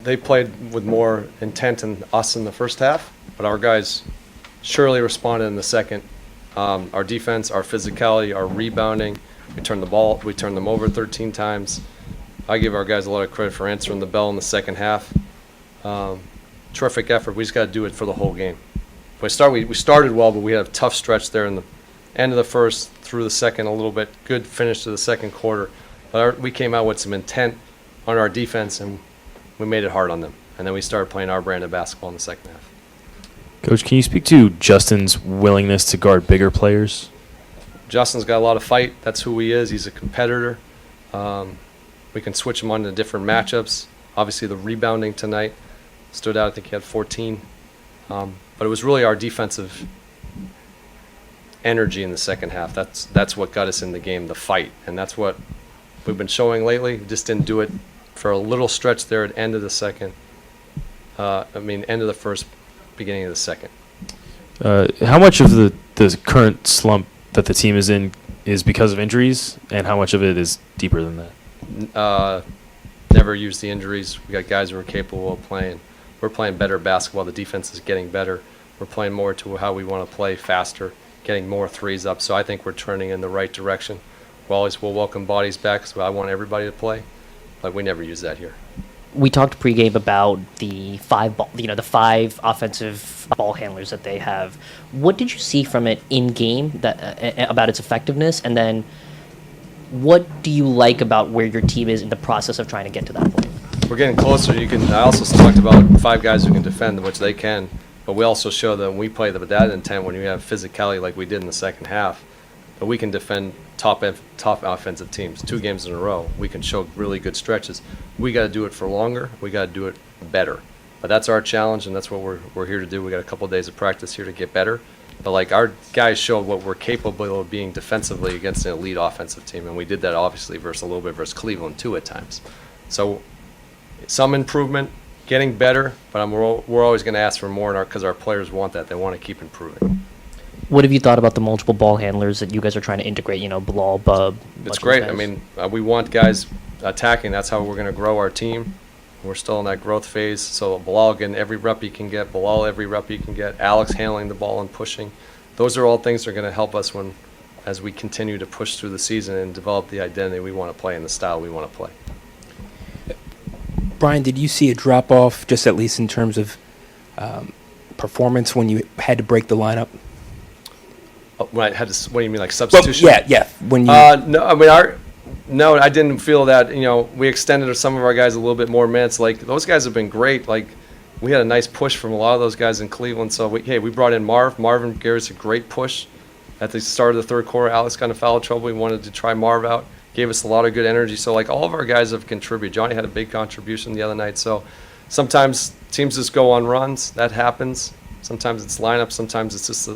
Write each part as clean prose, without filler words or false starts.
They played with more intent than us in the first half, but our guys surely responded in the second. Our defense, our physicality, our rebounding, we turned them over 13 times. I give our guys a lot of credit for answering the bell in the second half. Terrific effort. We just got to do it for the whole game. We started well, but we had a tough stretch there in the end of the first, through the second a little bit. Good finish to the second quarter. But we came out with some intent on our defense, and we made it hard on them. And then we started playing our brand of basketball in the second half. Coach, can you speak to Justin's willingness to guard bigger players? Justin's got a lot of fight. That's who he is. He's a competitor. We can switch him on to different matchups. Obviously, the rebounding tonight stood out. I think he had 14. But it was really our defensive energy in the second half. That's what got us in the game, the fight. And that's what we've been showing lately. We just didn't do it for a little stretch there at the end of the second. End of the first, beginning of the second. How much of the current slump that the team is in is because of injuries, and how much of it is deeper than that? Never use the injuries. We got guys who are capable of playing. We're playing better basketball. The defense is getting better. We're playing more to how we want to play, faster, getting more threes up. So I think we're turning in the right direction. We'll welcome bodies back, so I want everybody to play, but we never use that here. We talked pregame about the the five offensive ball handlers that they have. What did you see from it in game about its effectiveness, and then what do you like about where your team is in the process of trying to get to that point? We're getting closer. I also talked about five guys who can defend, which they can, but we also show that when we play with that intent, when we have physicality like we did in the second half, that we can defend top offensive teams 2 games in a row. We can show really good stretches. We got to do it for longer. We got to do it better. But that's our challenge, and that's what we're here to do. We got a couple of days of practice here to get better. But like our guys showed what we're capable of being defensively against an elite offensive team, and we did that obviously a little bit versus Cleveland too at times. So some improvement, getting better, but we're always going to ask for more because our players want that. They want to keep improving. What have you thought about the multiple ball handlers that you guys are trying to integrate? Bilal, Bub. It's great. We want guys attacking. That's how we're going to grow our team. We're still in that growth phase. So Bilal getting every rep he can get. Bilal every rep he can get. Alex handling the ball and pushing. Those are all things that are going to help us as we continue to push through the season and develop the identity we want to play and the style we want to play. Brian, did you see a drop-off, just at least in terms of performance, when you had to break the lineup? When I had to, what do you mean, like substitution? Well, yeah. When you no, I didn't feel that. We extended some of our guys a little bit more minutes. Like those guys have been great. Like we had a nice push from a lot of those guys in Cleveland. So we brought in Marvin gave us a great push at the start of the third quarter. Alex got in foul trouble. We wanted to try Marv out. Gave us a lot of good energy. So like all of our guys have contributed. Johnny had a big contribution the other night. So sometimes teams just go on runs. That happens. Sometimes it's lineup. Sometimes it's just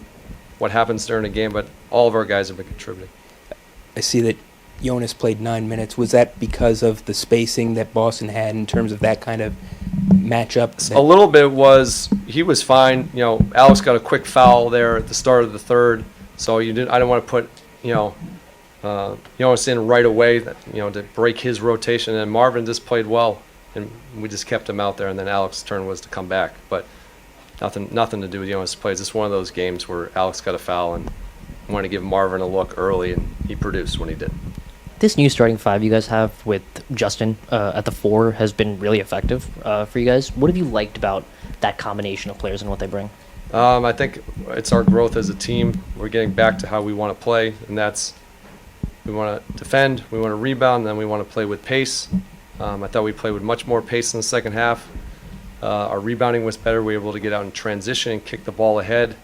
what happens during a game, but all of our guys have been contributing. I see that Jonas played 9 minutes. Was that because of the spacing that Boston had in terms of that kind of matchup? A little bit he was fine. Alex got a quick foul there at the start of the third, so I didn't want to put Jonas in right away, to break his rotation. And Marvin just played well, and we just kept him out there. And then Alex's turn was to come back, but nothing to do with Jonas' plays. It's one of those games where Alex got a foul and wanted to give Marvin a look early, and he produced when he did. This new starting five you guys have with Justin at the 4 has been really effective for you guys. What have you liked about that combination of players and what they bring? I think it's our growth as a team. We're getting back to how we want to play, and that's we want to defend, we want to rebound, and then we want to play with pace. I thought we played with much more pace in the second half. Our rebounding was better. We were able to get out in transition and kick the ball ahead.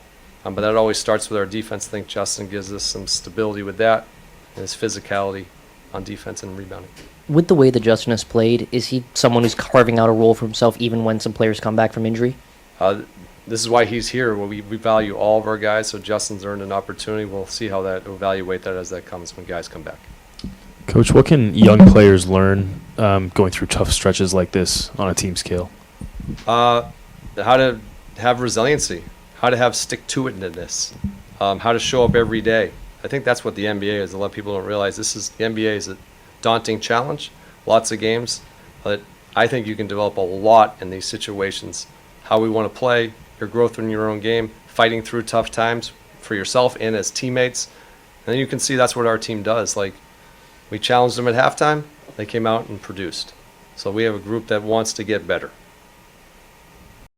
But that always starts with our defense. I think Justin gives us some stability with that and his physicality on defense and rebounding. With the way that Justin has played, is he someone who's carving out a role for himself even when some players come back from injury? This is why he's here. We value all of our guys, so Justin's earned an opportunity. We'll see how we'll evaluate that as that comes when guys come back. Coach, what can young players learn going through tough stretches like this on a team scale? How to have resiliency, how to have stick-to-itiveness, how to show up every day. I think that's what the NBA is. A lot of people don't realize the NBA is a daunting challenge, lots of games, but I think you can develop a lot in these situations. How we want to play, your growth in your own game, fighting through tough times for yourself and as teammates. And then you can see that's what our team does. Like, we challenged them at halftime, they came out and produced. So we have a group that wants to get better.